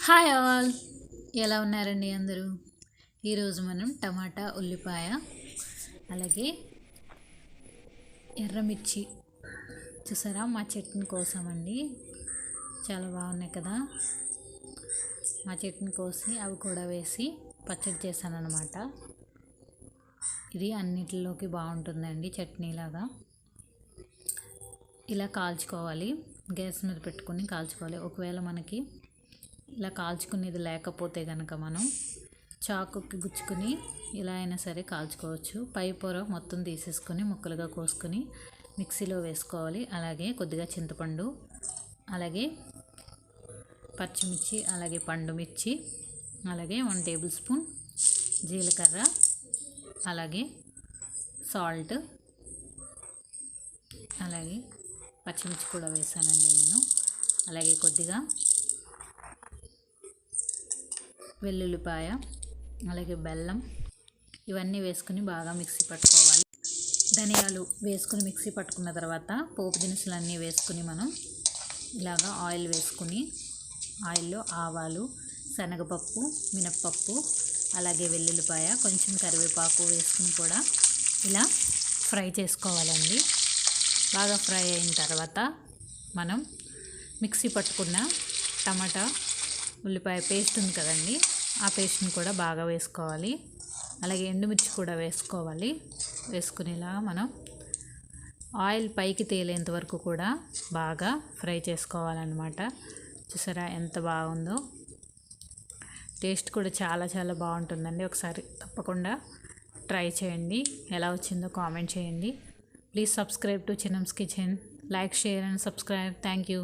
Hi all, ఎలా ఉన్నారండి అందరూ? ఈరోజు మనం టమాటా, ఉల్లిపాయ, అలాగే ఎర్రమిర్చి చూసారా మా చట్నీ కోసం అండి. చాలా బాగున్నాయి కదా. మా చట్నీ కోసి అవి కూడా వేసి పచ్చడి చేశాను అనమాట. ఇది అన్నిటిలోకి బాగుంటుందండి చట్నీలాగా. ఇలా కాల్చుకోవాలి, గ్యాస్ మీద పెట్టుకొని కాల్చుకోవాలి. ఒకవేళ మనకి ఇలా కాల్చుకునేది లేకపోతే కనుక మనం చాకుకి గుచ్చుకుని ఇలా అయినా సరే కాల్చుకోవచ్చు. పై పొర మొత్తం తీసేసుకొని ముక్కలుగా కోసుకొని మిక్సీలో వేసుకోవాలి. అలాగే కొద్దిగా చింతపండు, అలాగే పచ్చిమిర్చి, అలాగే పండు మిర్చి, అలాగే 1 టేబుల్ స్పూన్ జీలకర్ర, అలాగే సాల్ట్, అలాగే పచ్చిమిర్చి కూడా వేసానండి నేను. అలాగే కొద్దిగా వెల్లుల్లిపాయ, అలాగే బెల్లం, ఇవన్నీ వేసుకుని బాగా మిక్సీ పట్టుకోవాలి. ధనియాలు వేసుకుని మిక్సీ పట్టుకున్న తర్వాత పోపు దినుసులన్నీ వేసుకుని మనం ఇలాగా ఆయిల్ వేసుకుని, ఆయిల్లో ఆవాలు, శనగపప్పు, మినప్పప్పు, అలాగే వెల్లుల్లిపాయ, కొంచెం కరివేపాకు వేసుకుని కూడా ఇలా ఫ్రై చేసుకోవాలండి. బాగా ఫ్రై అయిన తర్వాత మనం మిక్సీ పట్టుకున్న టమాటా ఉల్లిపాయ పేస్ట్ ఉంది కదండి, ఆ పేస్ట్ని కూడా బాగా వేసుకోవాలి. అలాగే ఎండుమిర్చి కూడా వేసుకోవాలి. వేసుకునేలా మనం ఆయిల్ పైకి తేలేంత వరకు కూడా బాగా ఫ్రై చేసుకోవాలన్నమాట. చూసారా ఎంత బాగుందో. టేస్ట్ కూడా చాలా చాలా బాగుంటుందండి. ఒకసారి తప్పకుండా ట్రై చేయండి. ఎలా వచ్చిందో కామెంట్ చేయండి. Please subscribe to Chinnams kitchen. Like, share and subscribe. Thank you.